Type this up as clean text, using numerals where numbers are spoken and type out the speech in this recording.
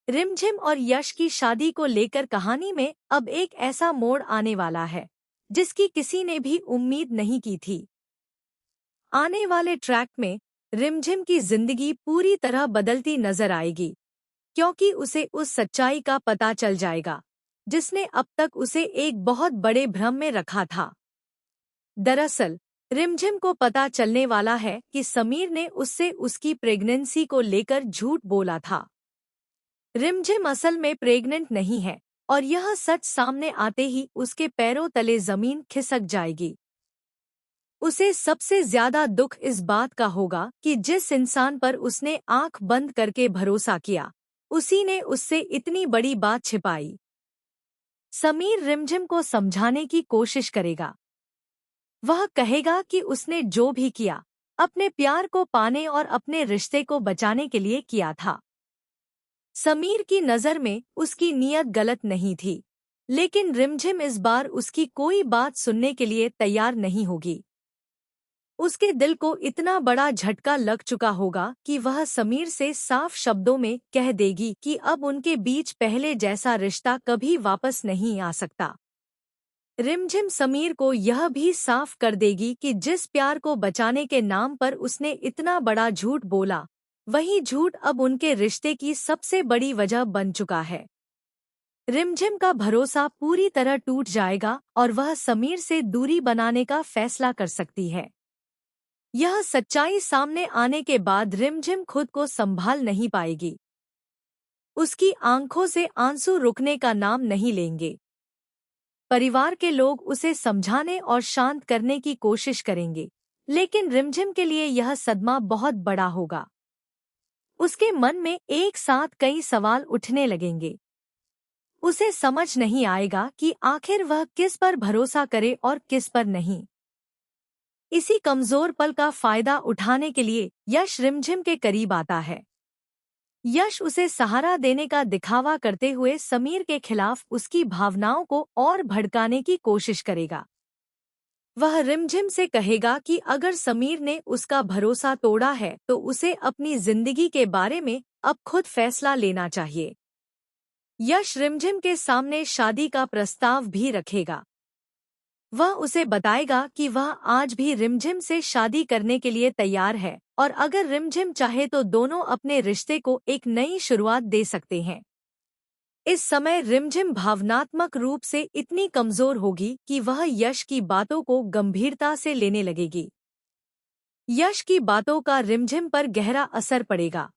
रिमझिम और यश की शादी को लेकर कहानी में अब एक ऐसा मोड़ आने वाला है जिसकी किसी ने भी उम्मीद नहीं की थी। आने वाले ट्रैक में रिमझिम की जिंदगी पूरी तरह बदलती नजर आएगी, क्योंकि उसे उस सच्चाई का पता चल जाएगा जिसने अब तक उसे एक बहुत बड़े भ्रम में रखा था। दरअसल रिमझिम को पता चलने वाला है कि समीर ने उससे उसकी प्रेगनेंसी को लेकर झूठ बोला था। रिमझिम असल में प्रेग्नेंट नहीं है और यह सच सामने आते ही उसके पैरों तले जमीन खिसक जाएगी। उसे सबसे ज्यादा दुख इस बात का होगा कि जिस इंसान पर उसने आंख बंद करके भरोसा किया, उसी ने उससे इतनी बड़ी बात छिपाई। समीर रिमझिम को समझाने की कोशिश करेगा। वह कहेगा कि उसने जो भी किया अपने प्यार को पाने और अपने रिश्ते को बचाने के लिए किया था। समीर की नज़र में उसकी नीयत गलत नहीं थी, लेकिन रिमझिम इस बार उसकी कोई बात सुनने के लिए तैयार नहीं होगी। उसके दिल को इतना बड़ा झटका लग चुका होगा कि वह समीर से साफ शब्दों में कह देगी कि अब उनके बीच पहले जैसा रिश्ता कभी वापस नहीं आ सकता। रिमझिम समीर को यह भी साफ कर देगी कि जिस प्यार को बचाने के नाम पर उसने इतना बड़ा झूठ बोला, वही झूठ अब उनके रिश्ते की सबसे बड़ी वजह बन चुका है। रिमझिम का भरोसा पूरी तरह टूट जाएगा और वह समीर से दूरी बनाने का फैसला कर सकती है। यह सच्चाई सामने आने के बाद रिमझिम खुद को संभाल नहीं पाएगी। उसकी आंखों से आंसू रुकने का नाम नहीं लेंगे। परिवार के लोग उसे समझाने और शांत करने की कोशिश करेंगे, लेकिन रिमझिम के लिए यह सदमा बहुत बड़ा होगा। उसके मन में एक साथ कई सवाल उठने लगेंगे। उसे समझ नहीं आएगा कि आखिर वह किस पर भरोसा करे और किस पर नहीं। इसी कमजोर पल का फायदा उठाने के लिए यश रिमझिम के करीब आता है। यश उसे सहारा देने का दिखावा करते हुए समीर के खिलाफ उसकी भावनाओं को और भड़काने की कोशिश करेगा। वह रिमझिम से कहेगा कि अगर समीर ने उसका भरोसा तोड़ा है तो उसे अपनी जिंदगी के बारे में अब खुद फैसला लेना चाहिए। यश रिमझिम के सामने शादी का प्रस्ताव भी रखेगा। वह उसे बताएगा कि वह आज भी रिमझिम से शादी करने के लिए तैयार है और अगर रिमझिम चाहे तो दोनों अपने रिश्ते को एक नई शुरुआत दे सकते हैं। इस समय रिमझिम भावनात्मक रूप से इतनी कमजोर होगी कि वह यश की बातों को गंभीरता से लेने लगेगी। यश की बातों का रिमझिम पर गहरा असर पड़ेगा।